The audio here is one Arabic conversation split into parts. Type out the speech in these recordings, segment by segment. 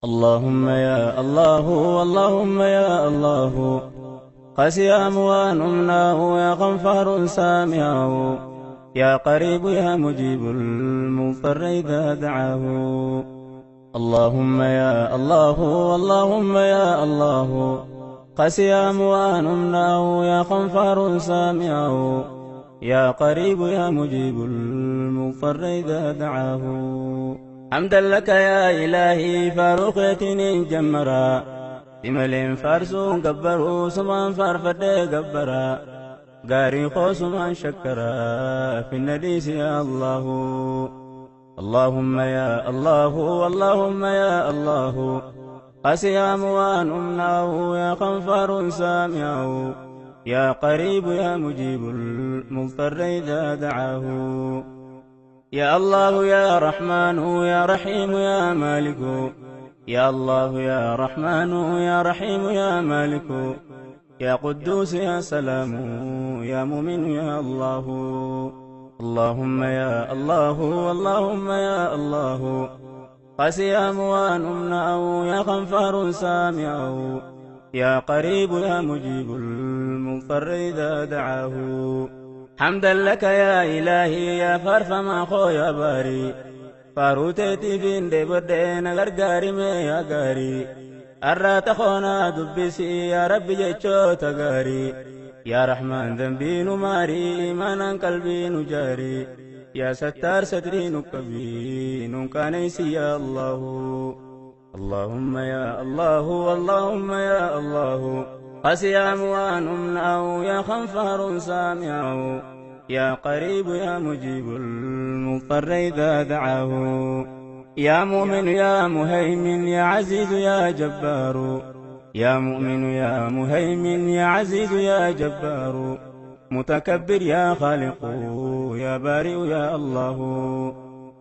اللهم يا الله اللهم يا الله قسي أموان أمناه يا غفار سامعه يا قريب يا مجيب المضطر إذا دعاه اللهم يا الله اللهم يا الله قسي أموان أمناه يا غفار سامعه يا قريب يا مجيب المضطر إذا دعاه حمدا لك يا إلهي فاروقتني جمرا إمل فارسون قبروا سمان فارفد قبرا قاري خوسمان شكرا في النديس يا الله اللهم يا الله اللهم يا الله قسي أموان أمناه يا غفار سامعه يا قريب يا مجيب المضطر إذا دعاه يا الله يا رحمن يا رحيم يا مالك يا الله يا رحمن يا رحيم يا مالك يا قدوس يا سلام يا مؤمن يا الله اللهم يا الله اللهم يا الله قسي أموان أمناه يا غفار سامعه يا قريب يا مجيب المضطر إذا دعاه حمدا لك يا إلهي يا فرف ما خو يا باري فاروتيتي فين دي بدين غرغاري مي يا غاري أرات خونا دبسي يا ربي جيشو تغاري يا رحمن ذنبي نماري إيمانا قلبي نجاري يا ستار ستري نكبي نكانيسي يا الله اللهم يا الله اللهم يا الله قسي أموان أمناه يا غفار سامعه يا قريب يا مجيب المضطر إذا دعاه يا مؤمن يا مهيمن يا عزيز يا جبار يا مؤمن يا مهيمن يا عزيز يا جبار متكبر يا خالق يا بارئ يا الله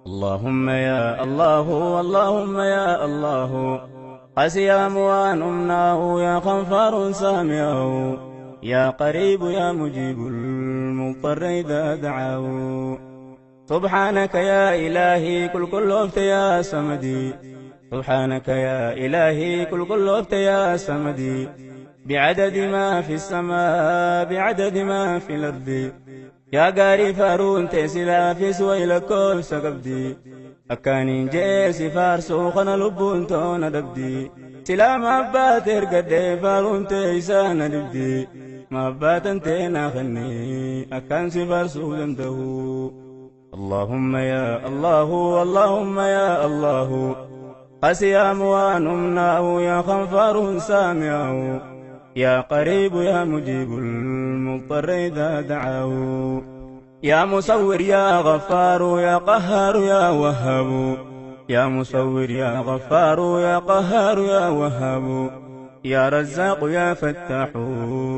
اللهم يا الله اللهم يا الله قسي أموان أمناه يا غفار سامعه يا قريب يا مجيب المضطر إذا دعاه سبحانك يا إلهي كل وقت يا سمدي سبحانك يا إلهي كل وقت يا سمدي بعدد ما في السماء بعدد ما في الأرض يا قاري فارون تسلا في سويلكو سقبدي أكانين جيسي فارسو خنا لبون تونا دبدي سلا مابات ارقد فارون تيسان دبدي مابات انتينا خني أكان سفارسو دمده اللهم يا الله اللهم يا الله قسي أموان أمناه يا غفار سامعه يا قريب يا مجيب المضطر إذا دعاه يا مصور يا غفار يا قهار يا وهاب يا مصور يا غفار يا قهار يا وهاب يا رزاق يا فتاح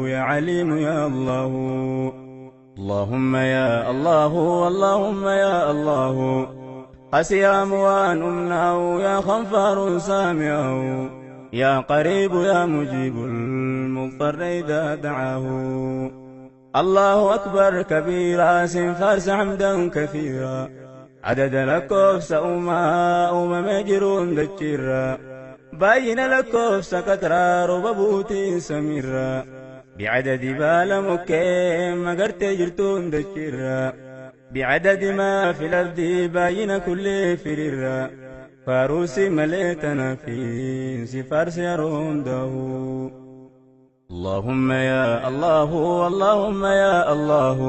يا عليم يا الله اللهم يا الله اللهم يا الله قسي أموان أمناه يا غفار سامعه يا قريب يا مجيب المضطر إذا دعاه الله أكبر كبيرا سنفارس حمدا كثيرا عدد لكوف سأوما مجرون دجيرا باين لكوف سكترا رببوتي سميرا بعدد بالمكيم مقرت جرتون دجيرا بعدد ما في الأرض باين كل فريرا فاروسي مليتنا في سفارس يرون دهو اللهم يا الله اللهم يا الله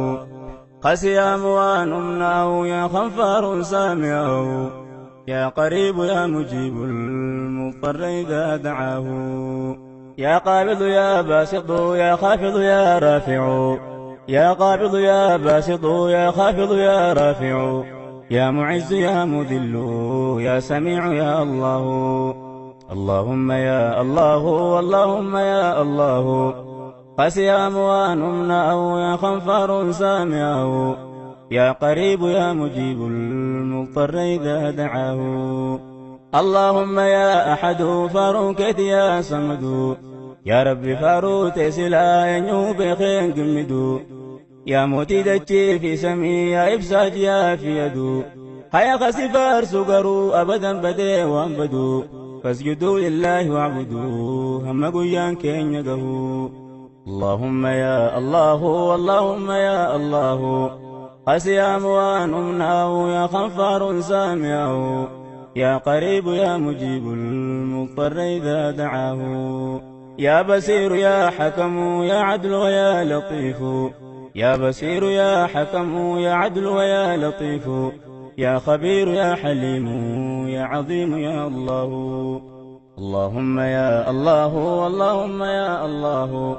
قسي أموان أمناه يا غفار سامعه يا قريب يا مجيب المضطر إذا دعاه يا قابض يا باسط يا خافض يا رافع يا قابض يا باسط يا خافض يا رافع يا معز يا مذل يا سميع يا الله اللهم يا الله اللهم يا الله قسي أموان أمناه يا غفار سامعه يا قريب يا مجيب المضطر إذا دعاه اللهم يا أحد فاروكت يا صمد يا رب فاروت سلا ينوب خين قمدو يا موتي دجي في سمي يا إبساج يا في يدو هيا خسفار سقرو أبدا بدي وانبدو فاسجدوا لله واعبدوه هم قيان كين يقهو اللهم يا الله اللهم يا الله قسيام وانمناه يا خنفار سامعه يا قريب يا مجيب المضطر إذا دعاه يا بصير يا حكم يا عدل ويا لطيف يا بصير يا حكم يا عدل ويا لطيف يا خبير يا حليم يا عظيم يا الله اللهم يا الله اللهم يا الله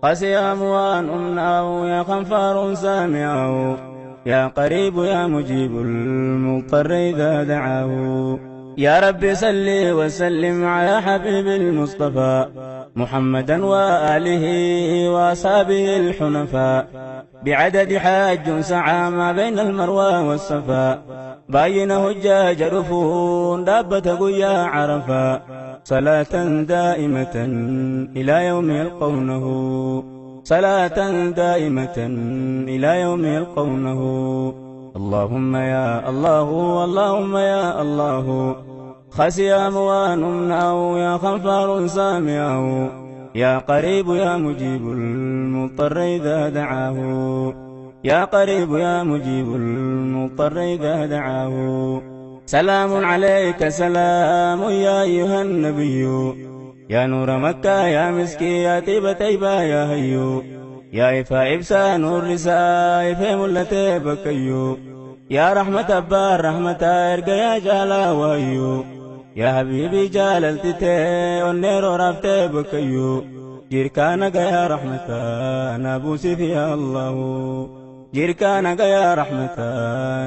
قسيام وانمناه يا خنفار سامعه يا قريب يا مجيب المضطر إذا دعاه يا رب صل وسلم على حبيب المصطفى محمدا وآله وأصحابه الحنفاء بعدد حاج سعى ما بين المروى والصفا باين هجاج رفون دابة قيا عرفا صلاة دائمة إلى يوم يلقونه صلاة دائمة إلى يوم يلقونه اللهم يا الله اللهم يا الله خسيام وانمناه يا خنفار سامعه يا قريب يا مجيب المضطر إذا دعاه يا قريب يا مجيب المضطر إذا دعاه سلام عليك سلام يا أيها النبي يا نور مكة يا مسكي يا طيبة يا هيو يا إفا إبسا نور رساء إفا ملتي بكيو يا رحمة أبا رحمة إرقى يا جالا وهيو يا حبيبي جاللتي ونيرو رفتي بكيو جيركانك يا رحمة نابوسي فيها الله جيركانك يا رحمة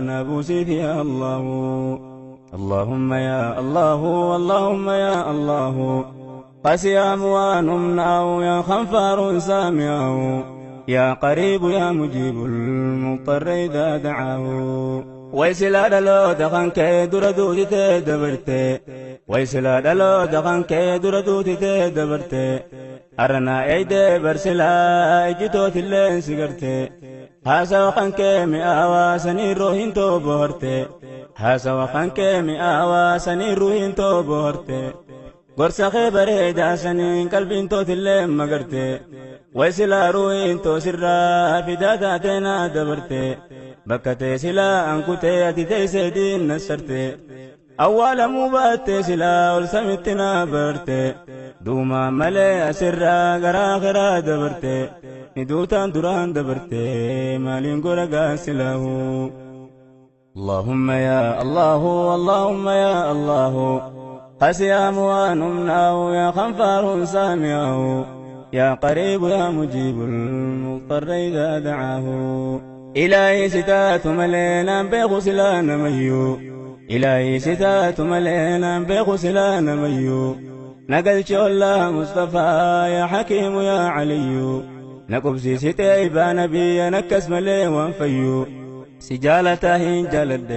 نابوسي فيها الله اللهم يا الله اللهم يا الله قسيام وانمناه يا خنفار سامعه يا قريب يا مجيب المضطر إذا دعاه ويسلا دلو دخن كي دردوتي تدبرتي ويسلا دلو دخن كي دردوتي تدبرتي أرنا ايدي برسلا اجتوت اللين سقرتي هاسا وخن كي مئاوا سنين روحين تو بهرتي هاسا وخن كي مئاوا سنين روحين تو بهرتي قرص خبره داسنين قلبين تو تلين مقرتي ويسلا روين تو سرا فداتاتنا دبرتي بكتي سلا أنكتي أتتي سيدين نسرتي أول مباتي سلا والسمتنا برتي دوما ملي أسرا غراغرا دبرتي ندوتان دران دبرتي مالين قرقا سلاه اللهم يا الله اللهم يا الله قسيام وانمناه يا خنفار سامعه يا قريب يا مجيب المضطر إذا دعاه إلهي ستات ملينا بغسلان ميو إلهي ستات ملينا بغسلان ميو نقل الله مصطفى يا حكيم يا علي نقبسي ستي نبي نكس ملي وانفيو سجالتهين جلد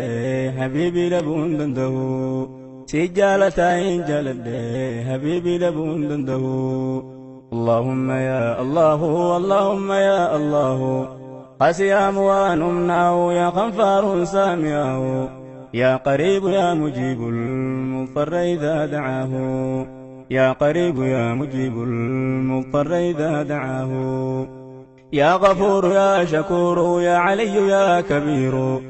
حبيبي لبون دنده سجالتهين جلد حبيبي لبون دنده اللهم يا الله اللهم يا الله قسيام وانمناه يا خنفار سامعه يا قريب يا مجيب المضطر إذا دعاه يا قريب يا مجيب المضطر إذا دعاه يا غفور يا شكور يا علي يا كبير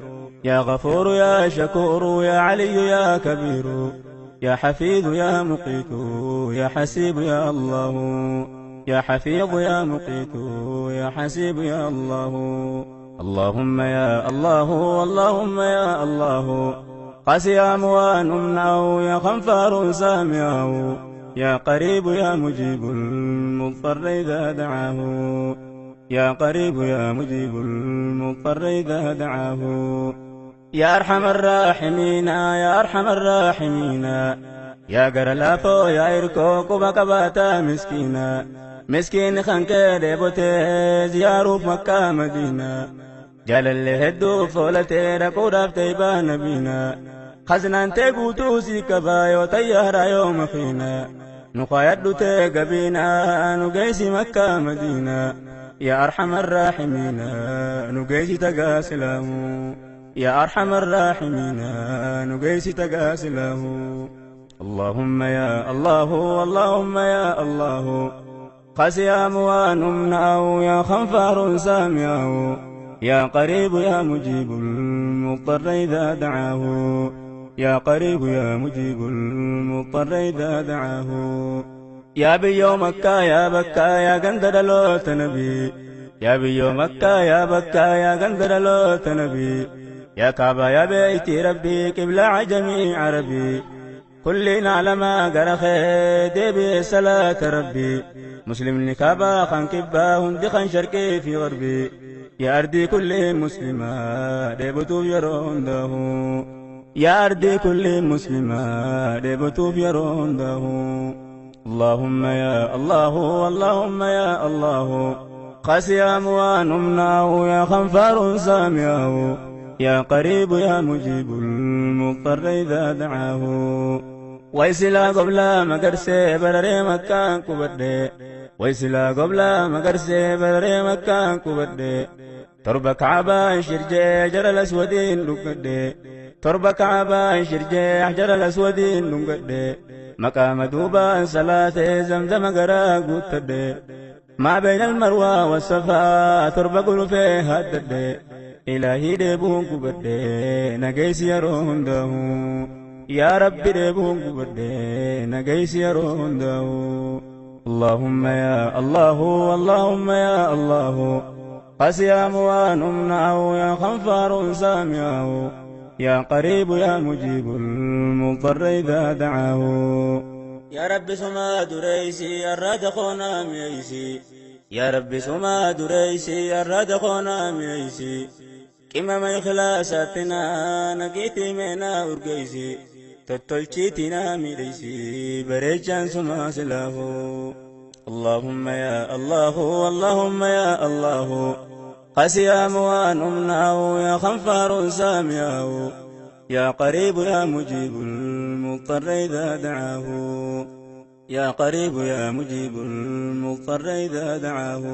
يا غفور يا شكور يا علي يا كبير يا حفيظ يا مقيت يا حسيب يا الله يا حفيظ يا مقيت يا حسيب يا الله اللهم يا الله اللهم يا الله قسيام وانمناه يا خنفار سامعه يا قريب يا مجيب المضطر إذا دعاه يا قريب يا مجيب المضطر إذا دعاه يا أرحم الراحمين يا أرحم الراحمين يا قرلافو يا إركو كبكباتا مسكينا مسكين خنكي ديبوتي زيارو مكة مدينة جال اللي هدو فولتي ركو رافتي بانبينا خزنان تيبوتو سيكبايو طيارا يوم فينا نقايدو تيقبينا نقيسي مكة مدينة يا أرحم الراحمين نقيسي تقاسلامو يا أرحم الراحمين نقيسي تقاسلامو اللهم يا الله اللهم يا الله قسيام ونمنعه يا خنفار سامعه يا قريب يا مجيب المضطر إذا دعاه يا قريب يا مجيب المضطر إذا دعاه يا بيو مكة يا بكا يا قندر لوت نبي يا بيو مكة يا بكا يا قندر لوت نبي يا كعبة يا بيتي ربي قبلة عجمي عربي كلنا لما قرخي دي صلاة ربي مسلم نكابا خان كبا هندي خان شرقي في غربي يا أرضي كل مسلمة ديبتو يرون دهو يا أرضي كل مسلمة ديبتو يرون دهو اللهم يا الله اللهم يا الله قسيام ونمنعه يا خنفار سامعه يا قريب يا مجيب المضطر إذا دعاه ويسلا قبل مقرسي برري مكان كبرد ويسلا قبل مقرسي برري مكان كبرد تربك عبا شرجي جرى الأسودين لقد تربك عبا شرجي حجر الأسودين لقد مقام دوبا صلاة زمزم قرى قتد ما بين المروى والصفا تربك فيها الدد إلهي ديبون كبرد نقيس يرون دهو يا ربي ديبون كبرد نقيس يرون دهو اللهم يا الله اللهم يا الله قسيام ونمنعه يا خنفار سامعه يا قريب يا مجيب المضطر إذا دعاه يا رب سما دريسي الرد خونا ميسي يا رب سما دريسي الرد خونا ميسي كما ما إخلاصاتنا نقيتي منا أرقيسي تطلشيتنا ميليسي بريجان سما سلاه اللهم يا الله اللهم يا الله قسيام ونمنعه يا خنفار سامعه يا قريب يا مجيب المضطر إذا دعاه يا قريب يا مجيب المضطر إذا دعاه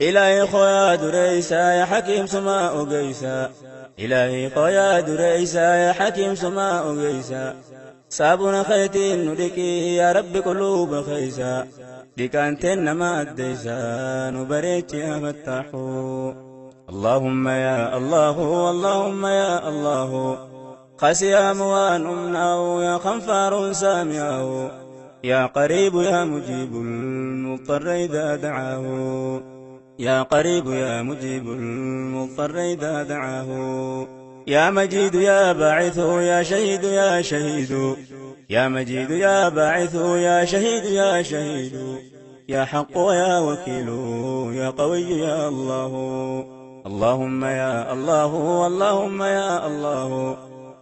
إلهي خويا دريسا يا حكيم سماء قيسا إلهي خويا دريسا يا حكيم سماء قيسا سابنا خيتي ندكي يا رب قلوب خيسا دكانتين ما أديسا نبريت يا فتاحو اللهم يا الله اللهم يا الله قسيام ونمنعه يا خنفار سامعه يا قريب يا مجيب المضطر إذا دعاه يا قريب يا مجيب المضطر إذا دعاه يا مجيد يا باعث يا شهيد يا شهيد يا مجيد يا باعث يا شهيد يا شهيد يا حق يا وكيل يا قوي يا الله اللهم يا الله اللهم يا الله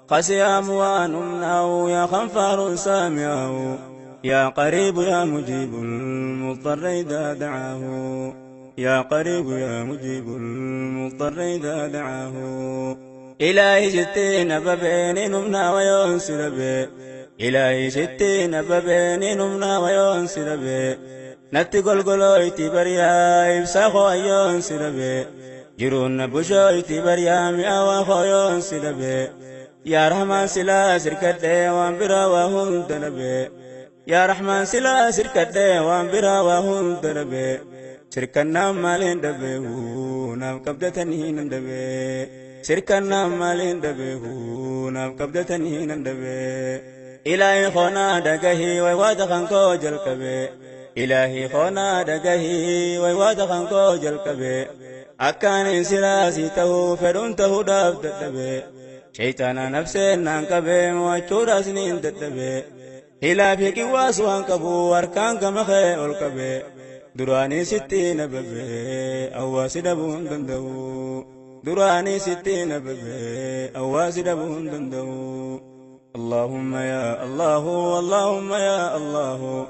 قسيام ونمنعه يا خنفار سامعه يا قريب يا مجيب المضطر إذا دعاه يا قريب يا مجيب المضطر إذا دعاه إلهي ستين ببين نمنا وينسل به إلهي ستين ببين نمنا وينسل به نتي قلقلويتي بريا إبساخو ينسل به جرون بشويتي بريا مئة ينسل به يا رحمن سلا سركت وانبرا وهم تنبه يا رحمن سلا سركت وانبرا وهم تنبه سركنا مالين دبه نام كبدتني ندبه سركنا مالين دبه نام كبدتني ندبه إلهي خونا دقهي ويواد خانكو جلكبه إلهي خونا دقهي ويواد خانكو جلكبه أكان سلاسي تهو فرون تهو داب دبه شيطانا نفسي نانكبه موچورا سنين دبه إلا في كواس وانكبو أركان كمخي والكبه دراني ستين ببه أواس دبون دندو دراني ستين ببه أواس دبون دندو اللهم يا الله اللهم يا الله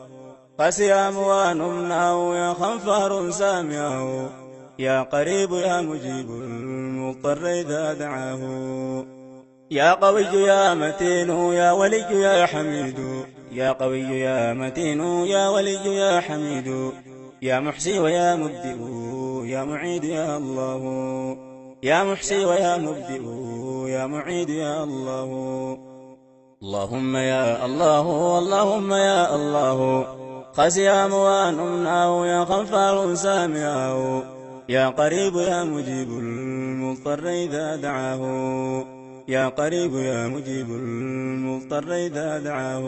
قسيام ونمنعه يا خنفار سامعه يا قريب يا مجيب المضطر إذا دعاه يا قوي يا متين يا ولي يا حميد يا قوي يا متين يا ولي يا حميد يا محصي ويا مبدئ يا معيد يا الله يا محصي ويا مبدئ يا معيد يا الله اللهم يا الله اللهم يا الله قسيام وانمناه يا غفار سامعه يا قريب يا مجيب المضطر إذا دعاه يا قريب يا مجيب المضطر إذا دعاه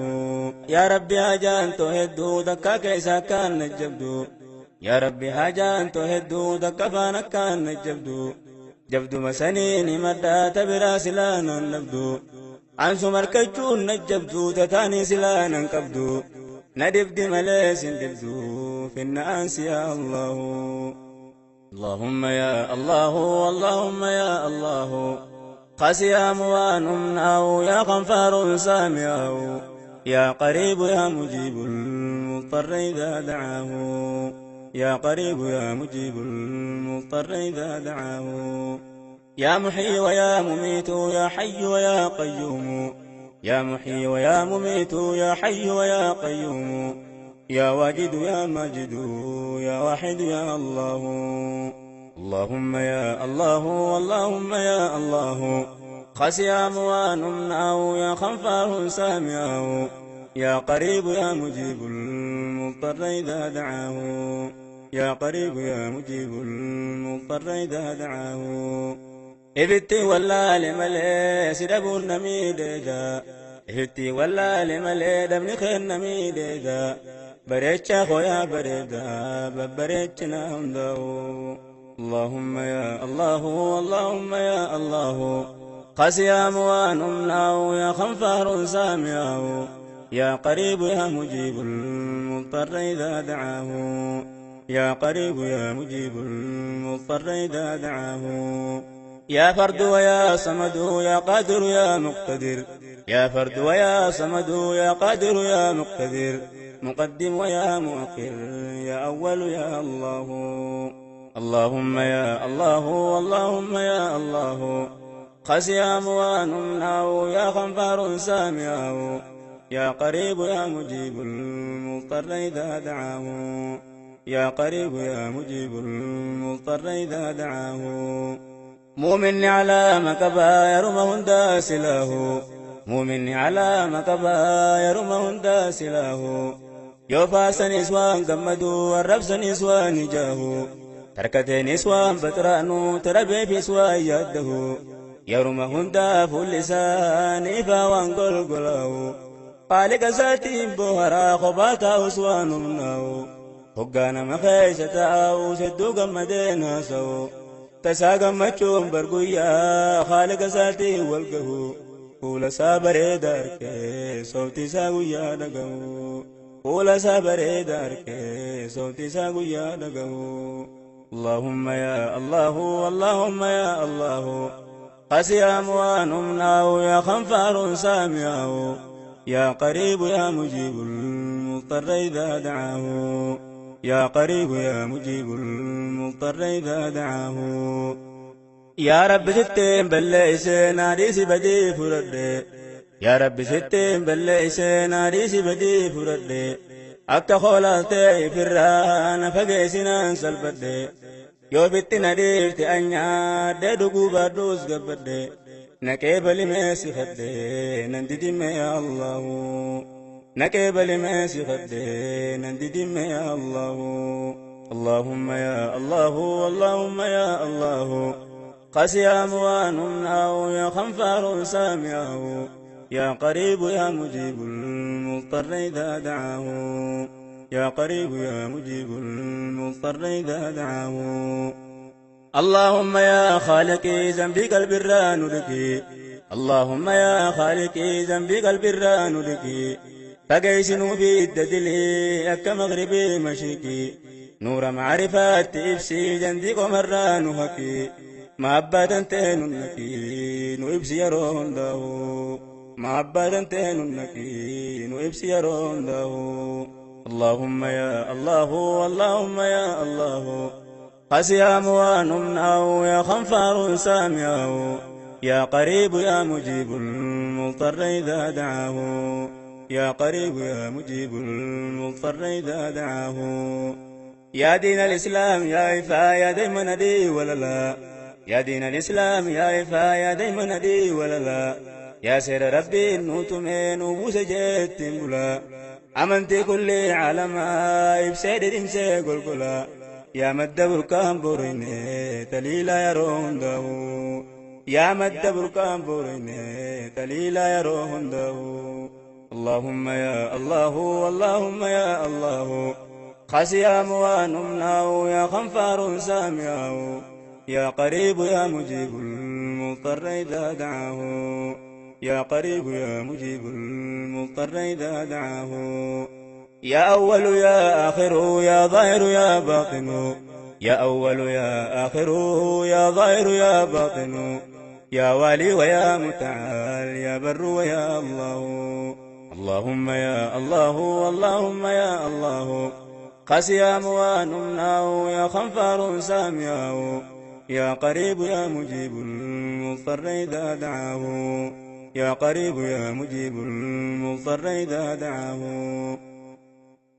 يا ربي هاجان تهدو دكا كيسا كان نجبدو يا ربي هاجان تهدو دكا فانا كان نجبدو جبدو مسنين مدى تبرا سلانا نبدو عن سمر كجون نجبدو تتاني سلانا كبدو ندبد مليس دبدو في الناس يا الله اللهم يا الله اللهم يا الله قسيام وانمناه يا غفار سامعه يا قريب يا مجيب المضطر إذا دعاه يا قريب يا مجيب المضطر إذا دعاه يا محيي ويا مميت يا حي ويا قيوم يا محيي ويا مميت يا حي ويا قيوم يا واجد يا ماجد يا واحد يا الله اللهم يا الله اللهم يا الله قسيام وانمناه يا غفار سامعه يا قريب يا مجيب المضطر إذا دعاه يا قريب يا مجيب المضطر إذا دعاه إبتي ولا لملي سدب النميدجا إبتي ولا لملي دبن خير نميدجا بريتشا خويا بريدا ببريتشنا همدو اللهم يا الله اللهم يا الله قسيام وانمناه يا غفار سامعه يا قريب يا مجيب المضطر إذا دعاه يا قريب يا مجيب المضطر إذا دعاه يا فرد ويا صمد يا قادر يا مقتدر يا فرد ويا صمد يا قادر يا مقتدر مقدم ويا مؤخر يا أول يا الله اللهم يا الله اللهم يا الله قسيام وانمناه يا غفار سامعه يا قريب يا مجيب المضطر إذا دعاه يا قريب يا مجيب المضطر إذا دعاه مؤمن على مكبا يرمه داسله مؤمن على مكبا يرمه داسله يوفاس نسوان قمدو الربس نسوان جاهو تركت نسوان بطرانو تربي في سوان يده يرمه داف اللسان فوان قلقله قالك ساتي بوهرا خباتا أسوان مناو هقانا مخيشة أو سدو قمدين سو تساقم مچوم برقويا خالق ساتي والقهو قول سابر دارك صوتي ساقويا دقهو قول سابر دارك صوتي ساقويا دقهو اللهم يا الله اللهم يا الله قسيام وانمناه يا غفار سامعه يا قريب يا مجيب المضطر إذا دعاه يا قريب يا مجيب المضطر إذا دعاه يا رب ستين بلئس ناديس بدي فرد يا رب ستين بلئس ناديس بدي فرد أكا خولاتي فران فقيسنا سلبد يو بيت نديفت أنيا ددقو بردوس قبد نكيبل ميسي خدي ننددم يا الله نكيبل ميسي خدي ننددم يا الله اللهم يا الله اللهم يا الله قسيام وانمناه يا غفار سامعه يا قريب يا مجيب المضطر إذا دعاه يا قريب يا مجيب المضطر إذا دعاه اللهم يا خالقي ذنبي قلب الران لك اللهم يا خالقي ذنبي قلب الران لك فقيسنوا في الددلي أك مغربي مشرقي نور معرفات إبسي جندي قمران هكي ما أبدا تهننكي نوبسي يرون داو ما أبدا تهننكي نوبسي يرون داو اللهم يا الله اللهم يا الله قسيام وانمناه يا غفار سامعه يا قريب يا مجيب المضطر إذا دعاه يا قريب يا مجيب المضطر إذا دعاه يا دين الإسلام يا إفا يا دايما دي ولا لا يا دين الإسلام يا إفا يا دايما دي ولا لا يا سير ربي نوتمين وبوس جيت بلا أمنتي كل عالم إبسيد إنسي قلقلا يا مد بركان بوريني تليلا يرون داو يا مد بركان بوريني تليلا يرون داو اللهم يا الله اللهم يا الله خسيا موانمناو يا خنفار سامعاو يا قريب يا مجيب المضطر إذا دعاه يا قريب يا مجيب المضطر إذا دعاه يا أول يا آخر يا ظاهر يا باطن يا أول يا آخر يا ظاهر يا باطن يا والي ويا متعال يا بر ويا الله اللهم يا الله اللهم يا الله قسيا موانمناه يا خنفار سامعاه يا قريب يا مجيب المضطر إذا دعاه يا قريب يا مجيب المضطر إذا دعاه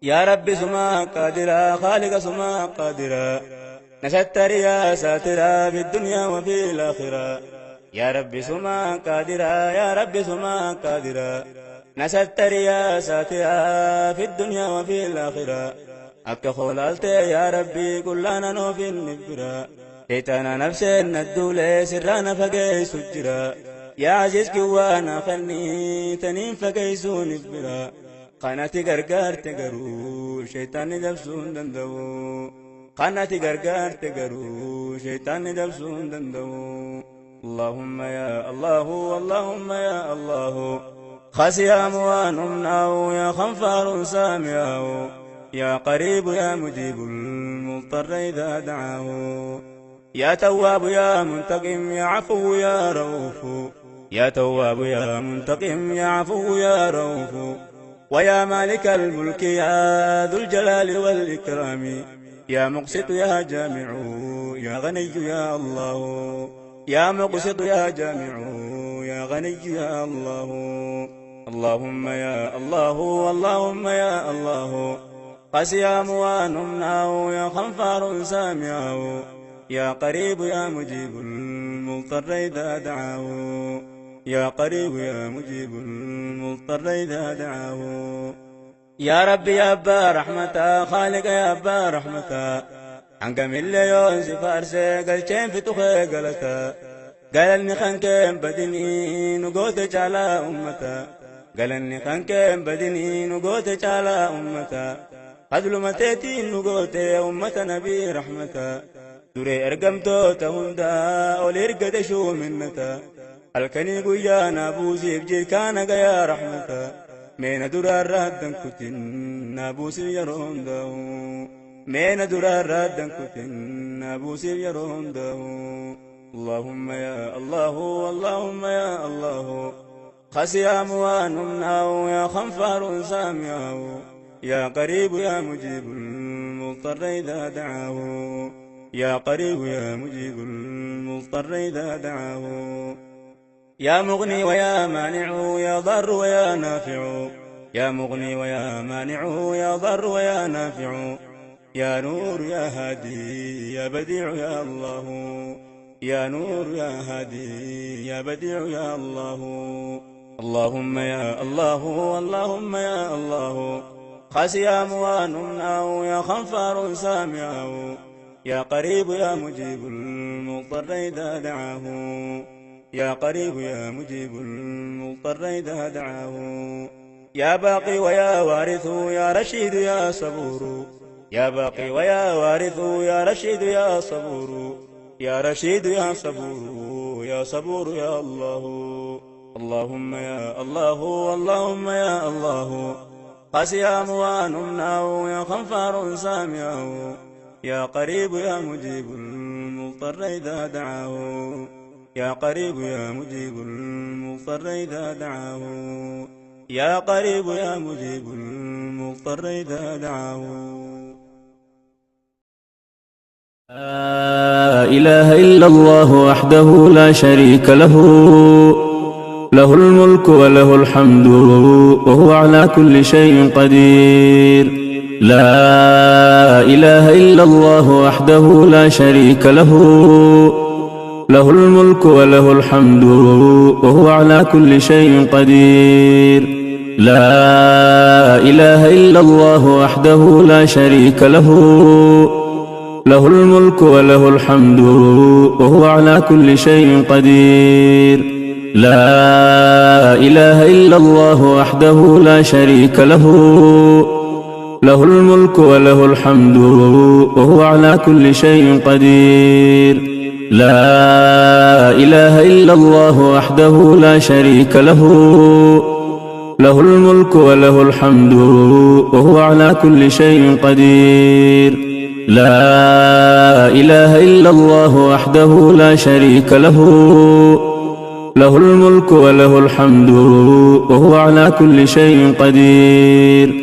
يا رب سما قادرا خالق سما قادرا نشتر يا ساترا في الدنيا وفي الآخرة يا رب سما قادرا يا رب سما قادرا نشتر يا ساترا في الدنيا وفي الآخرة أكا خلالت يا ربي كلنا نوفي النبرا شيطانا نفسي ندولي سرانا فقي سجرا يا عزيز كوانا خلني تنين فقي سونبرا قناتي غرغار تغرو شيطان دبسون دندو قناتي غرغار تغرو شيطان دبسون دندو اللهم يا الله اللهم يا الله خسيا موانمناو يا خنفار سامعاو يا قريب يا مجيب المضطر إذا دعاه يا تواب يا منتقم يا عفو يا رؤوف يا تواب يا منتقم يا عفو يا رؤوف ويا مالك الملك يا ذو الجلال والإكرام يا مقسط يا جامع يا غني يا الله يا مقسط يا جامع يا غني يا الله اللهم يا الله اللهم يا الله قسيا موانمناه يا خنفار سامعاه يا قريب يا مجيب المضطر إذا دعاه يا قريب يا مجيب المضطر إذا دعاه يا ربي يا أبا رحمتا خالق يا أبا رحمتا عنك من ليون سفارسي قلتين في تخي قلتا قالني خانكين بدني نقوتك على أمتا قالني خانكين بدني نقوتك على أمتا قدل متيتي نقوتي أمة نبي رحمتا دري أرقمتو تهندا أولي رقد شو منتا الكني قيانا بوسي بجي كان يا رحمتا مين درار رادن كتن نابوسي يرون داو مين درار رادن كتن نابوسي يرون داو اللهم يا الله اللهم يا الله خسيا موانمناو يا خنفار سامعاو يا قريب يا مجيب المضطر إذا دعاه يا قريب يا مجيب المضطر إذا دعاه يا مغني ويا مانع يا ضر ويا نافع يا مغني ويا مانع يا ضر ويا نافع يا نور يا هادي يا بديع يا الله يا نور يا هادي يا بديع يا الله اللهم يا الله اللهم يا الله خسيا موانمناه يا خنفار سامعاه يا قريب يا مجيب المضطر إذا دعاه يا قريب يا مجيب المضطر إذا دعاه يا باقي ويا وارث يا رشيد يا صبور يا باقي ويا وارث يا رشيد يا صبور يا رشيد يا صبور يا صبور يا الله اللهم يا الله اللهم يا الله قسيا موانمناه يا خنفار سامعاه يا قريب يا مجيب المضطر إذا دعاه يا قريب يا مجيب المضطر إذا دعاه يا قريب يا مجيب المضطر إذا دعاه لا إله إلا الله وحده لا شريك له له الملك وله الحمد وهو على كل شيء قدير لا إله إلا الله وحده لا شريك له له الملك وله الحمد وهو على كل شيء قدير. لا إله إلا الله وحده لا شريك له، له الملك وله الحمد وهو على كل شيء قدير. لا إله إلا الله وحده لا شريك له، له الملك وله الحمد وهو على كل شيء قدير. لا إله إلا الله وحده لا شريك له، له الملك وله الحمد وهو على كل شيء قدير. لا إله إلا الله وحده لا شريك له، له الملك وله الحمد وهو على كل شيء قدير.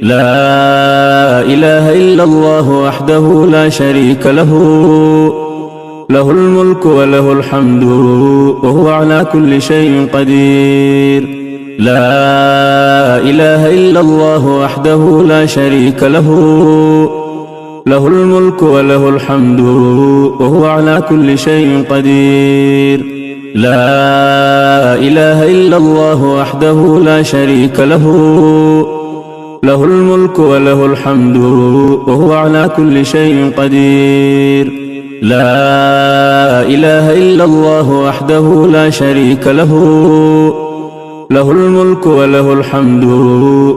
لا إله إلا الله وحده لا شريك له، له الملك وله الحمد وهو على كل شيء قدير. لا إله إلا الله وحده لا شريك له، له الملك وله الحمد وهو على كل شيء قدير. لا إله إلا الله وحده لا شريك له، له الملك وله الحمد وهو على كل شيء قدير. لا إله إلا الله وحده لا شريك له، له الملك وله الحمد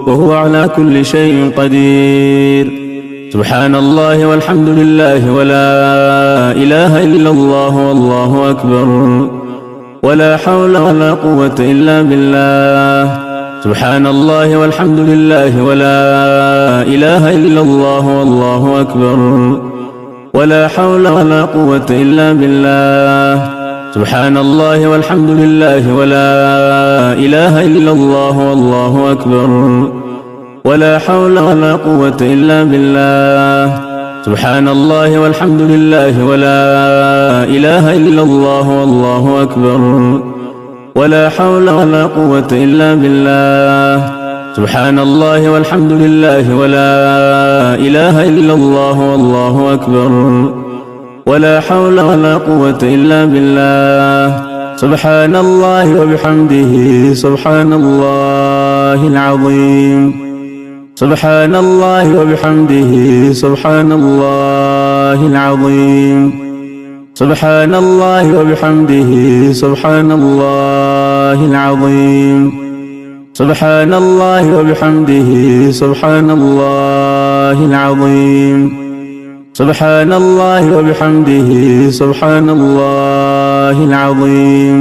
وهو على كل شيء قدير. سبحان الله والحمد لله ولا إله إلا الله والله أكبر، ولا حول ولا قوة إلا بالله. سبحان الله والحمد لله ولا إله إلا الله والله أكبر، ولا حول ولا قوة إلا بالله. سبحان الله والحمد لله ولا إله إلا الله والله أكبر، ولا حول ولا قوة إلا بالله. سبحان الله والحمد لله ولا إله إلا الله والله أكبر، ولا حول ولا قوة إلا بالله. سبحان الله والحمد لله ولا إله إلا الله والله أكبر، ولا حول ولا قوة إلا بالله. سبحان الله وبحمده سبحان الله العظيم. سبحان الله وبحمده سبحان الله العظيم. سبحان الله وبحمده سبحان الله العظيم. سبحان الله وبحمده سبحان الله العظيم. سبحان الله وبحمده سبحان الله العظيم.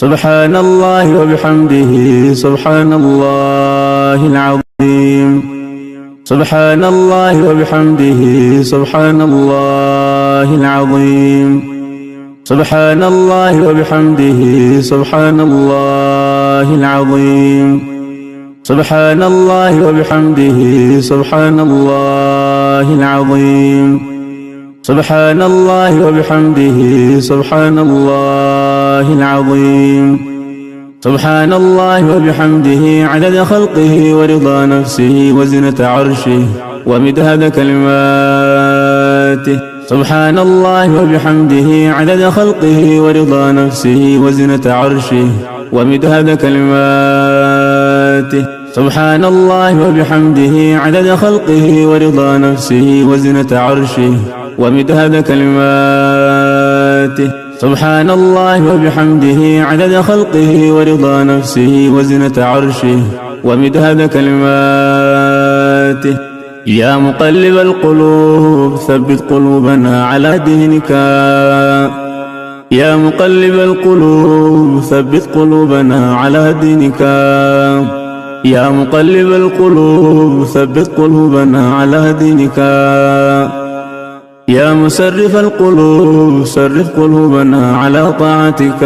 سبحان الله وبحمده سبحان الله العظيم. سبحان الله وبحمده سبحان الله العظيم. سبحان الله وبحمده سبحان الله العظيم. سبحان الله وبحمده سبحان الله العظيم. سبحان الله وبحمده سبحان الله العظيم. سبحان الله وبحمده عدد خلقه ورضا نفسه وزنة عرشه ومداد كلماته. سبحان الله وبحمده عدد خلقه ورضا نفسه وزنة عرشه ومداد كلماته. سبحان الله وبحمده عدد خلقه ورضا نفسه وزنة عرشه ومداد كلماته. سبحان الله وبحمده عدد خلقه ورضا نفسه وزنة عرشه ومداد كلماته. يا مقلب القلوب ثبت قلوبنا على دينك. يا مقلب القلوب ثبت قلوبنا على دينك. يا مقلب القلوب ثبت قلوبنا على دينك. يا مسرف القلوب صرف قلوبنا على طاعتك.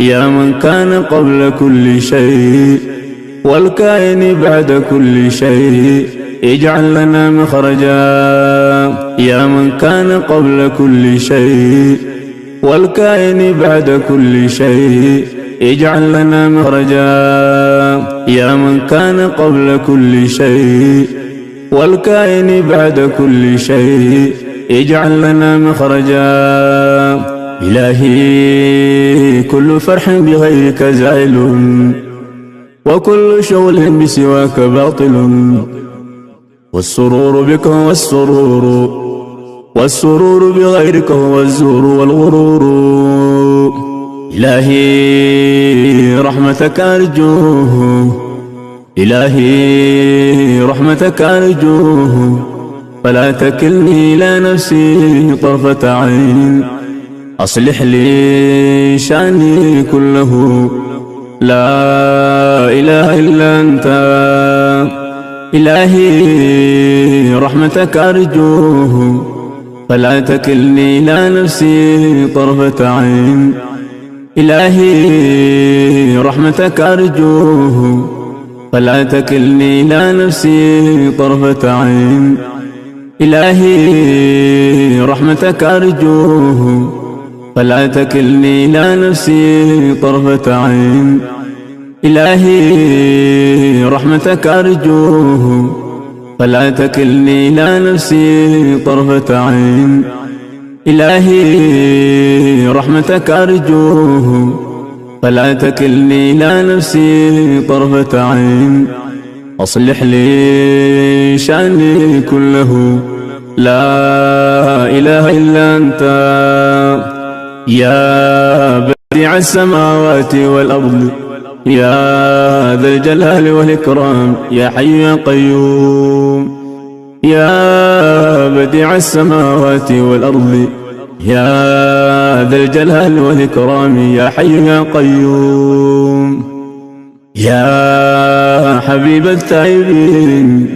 يا من كان قبل كل شيء والكائن بعد كل شيء اجعل لنا مخرجا. يا من كان قبل كل شيء والكائن بعد كل شيء اجعل لنا مخرجا. يا من كان قبل كل شيء والكائن بعد كل شيء اجعل لنا مخرجا. إلهي كل فرح بغيرك زائل، وكل شغل بسواك باطل، والسرور بك هو والسرور بغيرك هو الزور والغرور. إلهي رحمتك أرجوه، إلهي رحمتك أرجوه، فلا تكلني إلى نفسي طرفة عين، أصلح لي شأني كله، لا إله إلا أنت. إلهي رحمتك أرجوه، فلا تكلني إلى نفسي طرفة عين. إلهي رحمتك أرجوه، فلا تكلني إلى نفسي طرفة عين. إلهي رحمتك أرجوه، فلا تكلني إلى نفسي طرفة عين. إلهي رحمتك أرجوه، فلا تكلني إلى نفسي طرفة عين. إلهي رحمتك أرجوه، فلا تكلني إلى نفسي طرفة عين، أصلح لي شأني كله، لا إله إلا أنت. يا بديع السماوات والأرض، يا ذا الجلال والإكرام، يا حي يا قيوم. يا بديع السماوات والأرض، يا ذا الجلال والإكرام، يا حي يا قيوم. يا حبيب التائبين،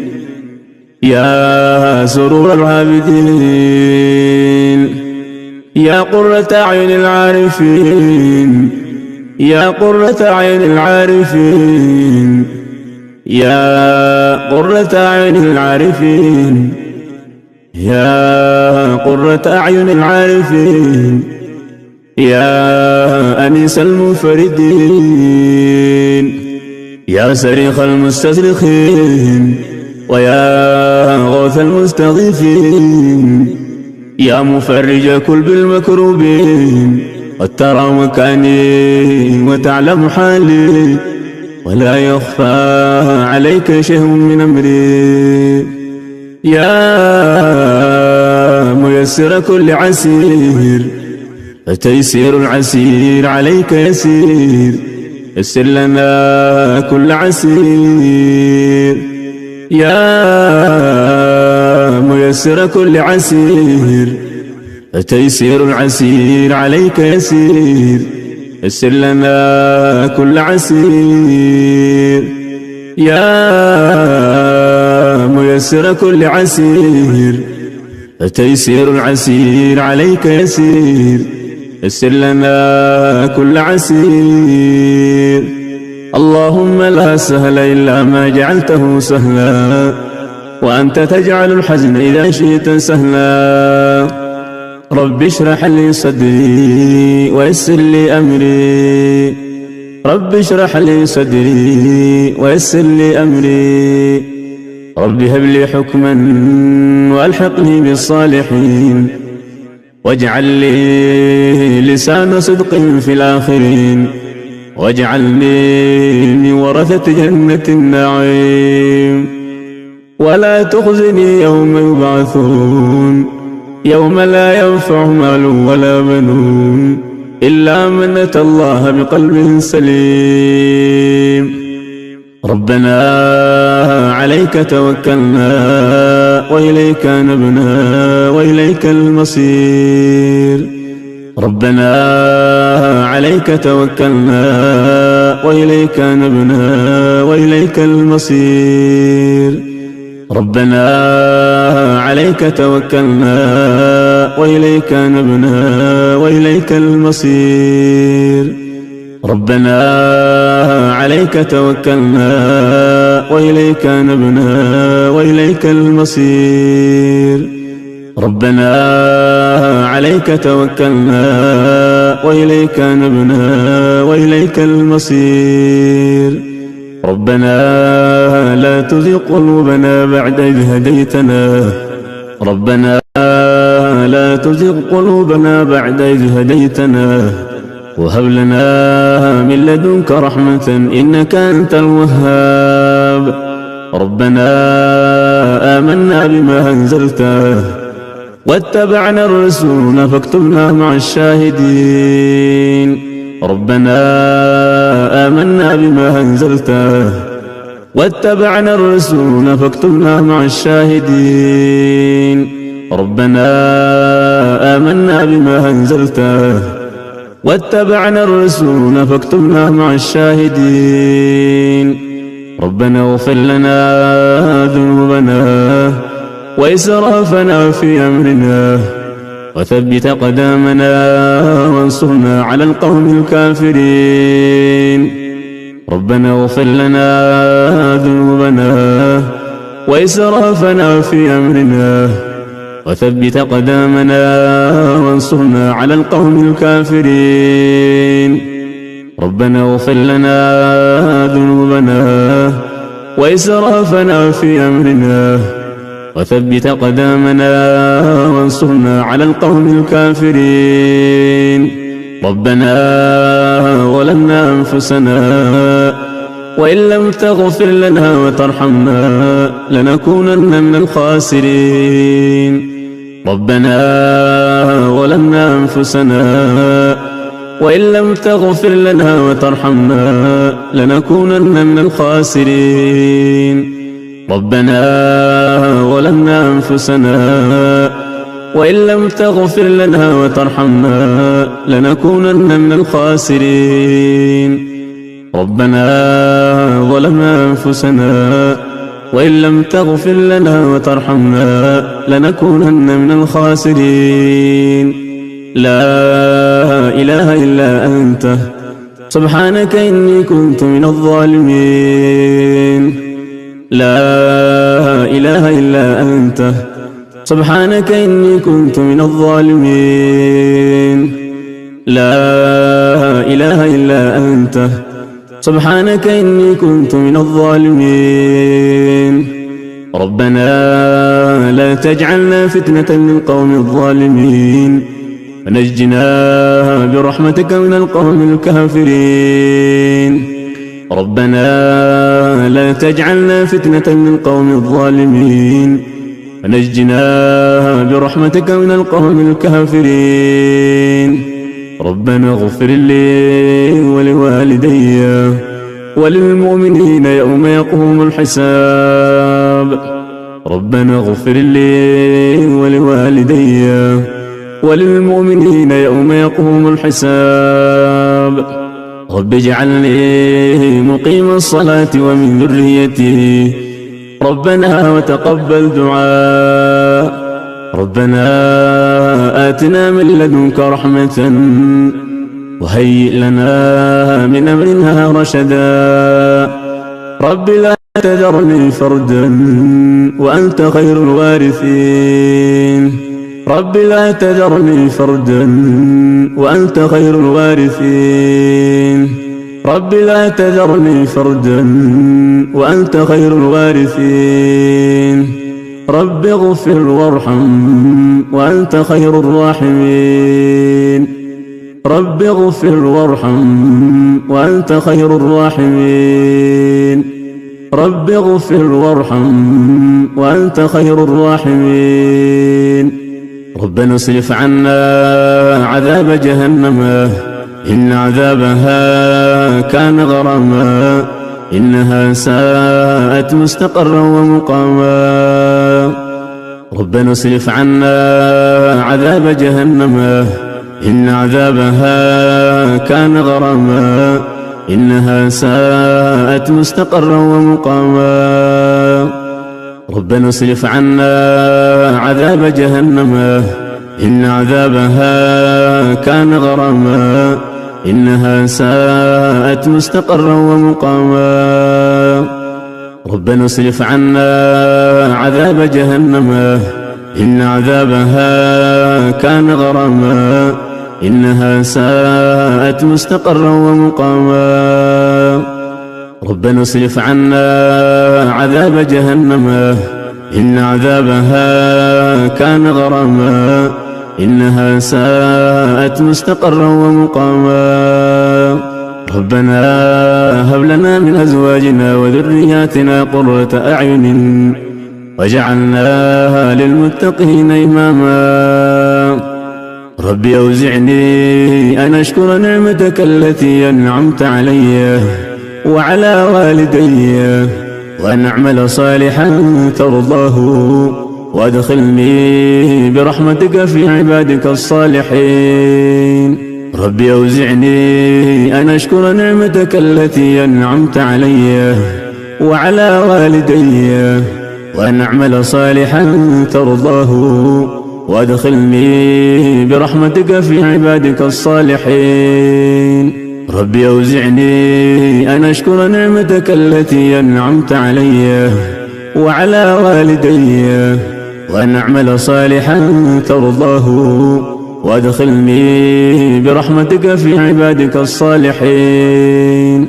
يا سرور العابدين، يا قرة أعين العارفين، يا قرة أعين العارفين، يا قرة أعين العارفين، يا قرة أعين العارفين، يا أنيس المنفردين، يا صريخ المستصرخين، ويا غوث المستغيثين، يا مفرج كلب المكروبين، قد ترى مكاني وتعلم حالي، ولا يخفى عليك شيء من أمري. يا ميسر كل عسير، فتيسير العسير عليك يسير، يسر لنا كل عسير. يا ميسر كل عسير، فتيسير العسير عليك يسير، يسر لنا كل عسير. يا ميسر كل عسير، فتيسير العسير عليك يسير، يسر لنا كل عسير. اللهم لا سهل إلا ما جعلته سهلا، وأنت تجعل الحزن إذا شئت سهلا. رب اشرح لي صدري ويسر لي أمري، رب اشرح لي صدري ويسر لي أمري. رب هب لي حكما وألحقني بالصالحين، واجعل لي لسان صدق في الآخرين، واجعلني من ورثة جنة النعيم. ولا تخزني يوم يبعثون، يوم لا ينفع مال ولا بنون إلا من أتى الله بقلب سليم. ربنا عليك توكلنا وإليك نبنا وإليك المصير. ربنا عليك توكلنا وإليك نبنا وإليك المصير. ربنا عليك توكلنا وإليك نبنا وإليك المصير. ربنا عليك توكلنا وإليك نبنا وإليك المصير. ربنا عليك توكلنا وإليك نبنا وإليك المصير. ربنا لا تزغ قلوبنا بعد إذ هديتنا، ربنا لا تزغ قلوبنا بعد إذ هديتنا وهب لنا من لدنك رحمة إنك أنت الوهاب. ربنا آمنا بما أنزلته واتبعنا الرسول فاكتبنا مع الشاهدين. ربنا آمنا بما أنزلته واتبعنا الرسول فاكتبنا مع الشاهدين. ربنا آمنا بما أنزلته واتبعنا الرسول فاكتبنا مع الشاهدين. ربنا اغفر لنا ذنوبنا وإسرافنا في أمرنا وثبت أقدامنا وانصرنا على القوم الكافرين. ربنا اغفر لنا ذنوبنا وإسرافنا في أمرنا وثبت أقدامنا وانصرنا على القوم الكافرين. ربنا اغفر لنا ذنوبنا وإسرافنا في أمرنا وثبت أقدامنا وانصرنا على القوم الكافرين. ربنا ظلمنا أنفسنا وإن لم تغفر لنا وترحمنا لنكونن من الخاسرين. ربنا ظلمنا أنفسنا وإن لم تغفر لنا وترحمنا لنكونن من الخاسرين. ربنا ظلمنا أنفسنا وإن لم تغفر لنا وترحمنا لنكونن من الخاسرين. ربنا ظلمنا أنفسنا وإن لم تغفر لنا وترحمنا لنكونن من الخاسرين. لا إله إلا أنت سبحانك إني كنت من الظالمين. لا إله إلا أنت سبحانك إني كنت من الظالمين. لا إله إلا أنت سبحانك إني كنت من الظالمين. ربنا لا تجعلنا فتنة للقوم الظالمين ونجنا برحمتك من القوم الكافرين. ربنا لا تجعلنا فتنة للقوم الظالمين ونجنا برحمتك من القوم الكافرين. ربنا اغفر لي ولوالدي وللمؤمنين يوم يقوم الحساب. ربنا اغفر لي ولوالدي وللمؤمنين يوم يقوم الحساب. رب اجعلني مقيم الصلاة ومن ذريتي ربنا وتقبل دعاء. ربنا آتنا من لدنك رحمة وهيئ لنا من أمرنا رشدا. رب لا تذرني فردا وأنت خير الوارثين. رب لا تذرني فردا وأنت خير الوارثين. رب لا تذرني فردا وأنت خير الوارثين. رب اغفر وارحم وأنت خير الراحمين. رب اغفر وارحم وأنت خير الراحمين. رب اغفر وارحم وأنت خير الراحمين. ربنا اصرف عنا عذاب جهنم إن عذابها كان غراما إنها ساءت مستقرا ومقاما. ربنا اصرف عنا عذاب جهنم إن عذابها كان غراما إنها ساءت مستقرا ومقاما. ربنا اصرف عنا عذاب جهنم إن عذابها كان غراما إنها ساءت مستقرا ومقاما. ربنا اصرف عنا عذاب جهنم إن عذابها كان غراما إنها ساءت مستقرا ومقاما. ربنا اصرف عنا عذاب جهنم إن عذابها كان غراما إنها ساءت مستقرا ومقاما. ربنا هب لنا من أزواجنا وذرياتنا قرة أعين واجعلنا للمتقين إماما. رب أوزعني أن أشكر نعمتك التي أنعمت علي وعلى والدي وأن أعمل صالحا ترضاه وأدخلني برحمتك في عبادك الصالحين. رب أوزعني أن أشكر نعمتك التي أنعمت علي وعلى والدي وأن أعمل صالحا ترضاه وأدخلني برحمتك في عبادك الصالحين. رب أوزعني أن أشكر نعمتك التي أنعمت علي وعلى والدي وأن أعمل صالحا ترضاه وأدخلني برحمتك في عبادك الصالحين.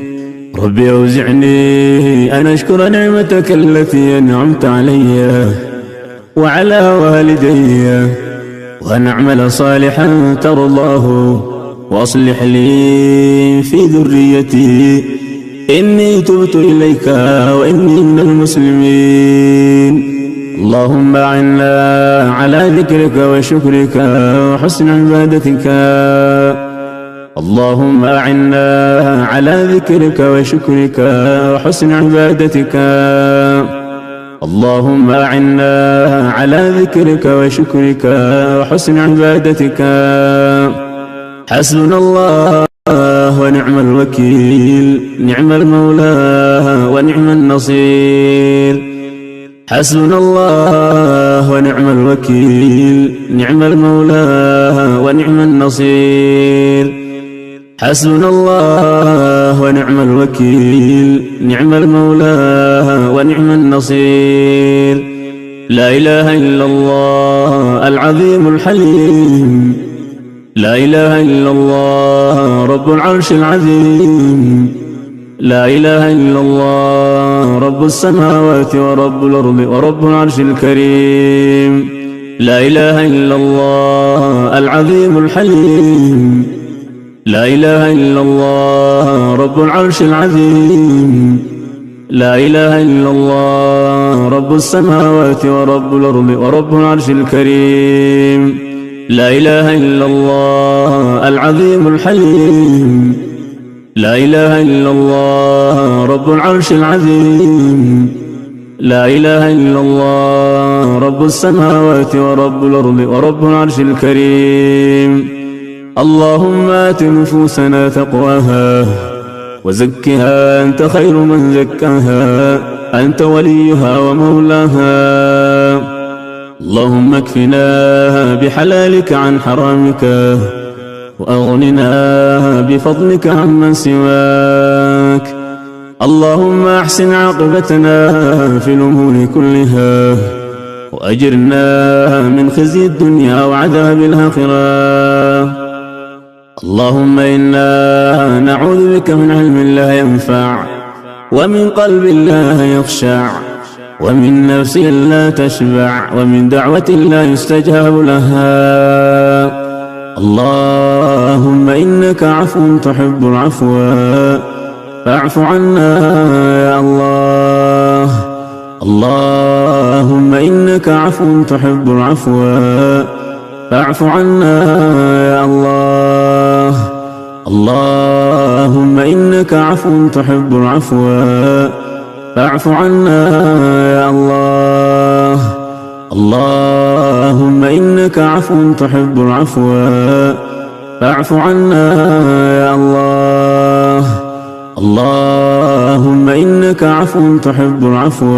رب أوزعني أن أشكر نعمتك التي أنعمت علي وعلى والدي وأن أعمل صالحا ترضاه وأصلح لي في ذريتي إني تبت إليك وإني من المسلمين. اللهم أعنا على ذكرك وشكرك وحسن عبادتك. اللهم أعنا على ذكرك وشكرك وحسن عبادتك. اللهم أعنا على ذكرك وشكرك وحسن عبادتك. حسبنا الله ونعم الوكيل، نعم المولى ونعم النصير. حسبنا الله ونعم الوكيل، نعم المولى ونعم النصير. حسبنا الله ونعم الوكيل، نعم المولى ونعم النصير. لا إله إلا الله العظيم الحليم، لا إله إلا الله رب العرش العظيم، لا إله إلا الله رب السماوات ورب الأرض ورب العرش الكريم. لا إله إلا الله العظيم الحليم، لا إله إلا الله رب العرش العظيم، لا إله إلا الله رب السماوات ورب الأرض ورب العرش الكريم. لا إله إلا الله العظيم الحليم، لا إله إلا الله رب العرش العظيم، لا إله إلا الله رب السماوات ورب الأرض ورب العرش الكريم. اللهم آت نفوسنا تقواها وزكها أنت خير من زكاها، أنت وليها ومولاها. اللهم اكفنا بحلالك عن حرامك وأغننا بفضلك عمن سواك. اللهم أحسن عاقبتنا في الأمور كلها وأجرنا من خزي الدنيا وعذاب الآخرة. اللهم إنا نعوذ بك من علم لا ينفع ومن قلب لا يخشع ومن نفس لا تشبع ومن دعوة لا يستجاب لها. اللهم إنك عفو تحب العفو فاعف عنا يا الله. اللهم إنك عفو تحب العفو فاعف عنا يا الله. اللهم إنك عفو تحب العفو فاعف عنا يا الله. اللهم إنك عفو تحب العفو فاعف عنا يا الله. اللهم إنك عفو تحب العفو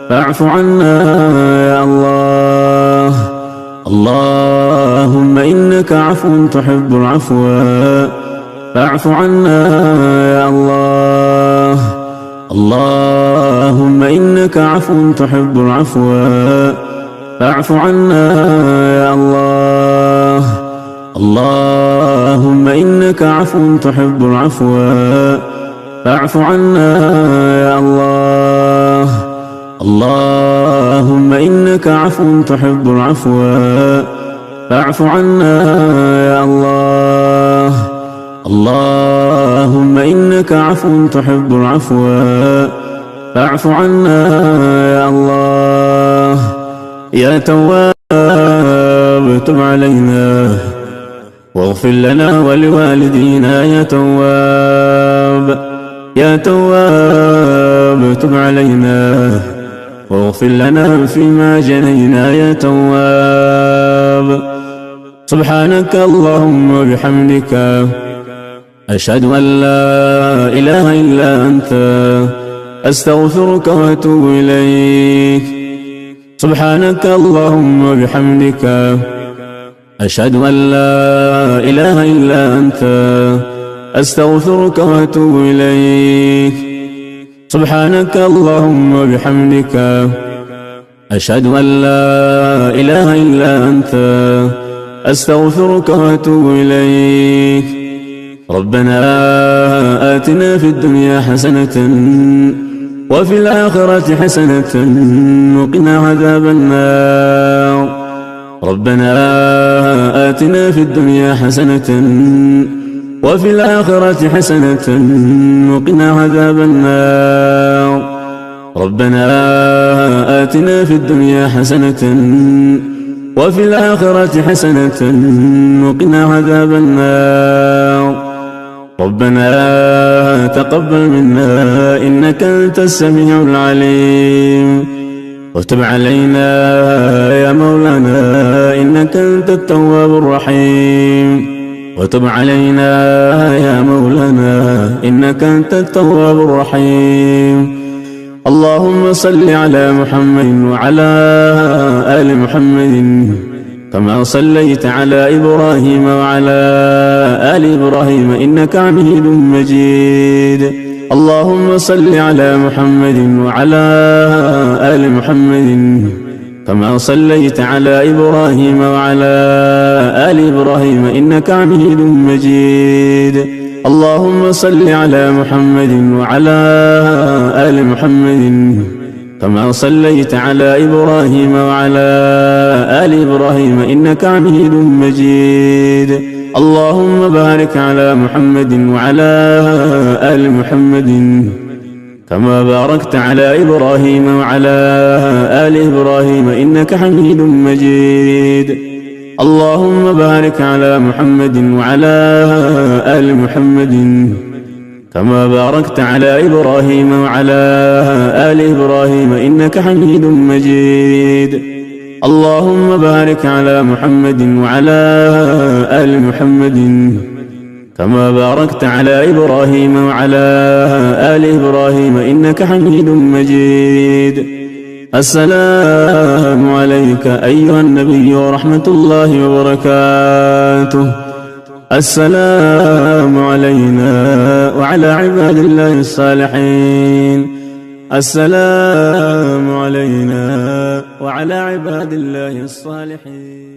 فاعف عنا يا الله. اللهم إنك عفو تحب العفو فاعف عنا يا الله. اللهم إنك عفو تحب العفو فاعف عنا يا الله. اللهم إنك عفو تحب العفو فاعف عنا يا الله. اللهم إنك عفو تحب العفو فاعف عنا يا الله. اللهم إنك عفو تحب العفو فاعف عنا يا الله. يا تواب تب علينا واغفر لنا ولوالدينا. يا تواب يا تواب تب علينا واغفر لنا فيما جنينا. يا تواب سبحانك اللهم وبحمدك أشهد أن لا إله إلا أنت أستغفرك وأتوب إليك. سبحانك اللهم وبحمدك أشهد أن لا إله إلا أنت أستغفرك وأتوب إليك. سبحانك اللهم وبحمدك أشهد أن لا إله إلا أنت أستغفرك وأتوب إليك. ربنا آتنا في الدنيا حسنة وفي الآخرة حسنة وقنا عذاب النار. ربنا آتنا في الدنيا حسنة وفي الآخرة حسنة وقنا عذاب النار. ربنا آتنا في الدنيا حسنة وفي الآخرة حسنة وقنا عذاب النار. ربنا تقبل منا إنك أنت السميع العليم وتب علينا يا مولانا إنك أنت التواب الرحيم. وتب علينا يا مولانا إنك أنت التواب الرحيم. اللهم صل على محمد وعلى آل محمد كما صليت على إبراهيم وعلى آل إبراهيم إنك حميد مجيد. اللهم صل على محمد وعلى آل محمد كما صليت على إبراهيم وعلى آل إبراهيم إنك حميد مجيد. اللهم صل على محمد وعلى آل محمد كما صليت على إبراهيم وعلى آل إبراهيم إنك حميد مجيد. اللهم بارك على محمد وعلى آل محمد كما باركت على إبراهيم وعلى آل إبراهيم إنك حميد مجيد. اللهم بارك على محمد وعلى آل محمد كما باركت على إبراهيم وعلى آل إبراهيم إنك حميد مجيد. اللهم بارك على محمد وعلى آل محمد كما باركت على إبراهيم وعلى آل إبراهيم إنك حميد مجيد. السلام عليك أيها النبي ورحمة الله وبركاته. السلام علينا وعلى عباد الله الصالحين. السلام علينا وعلى عباد الله الصالحين.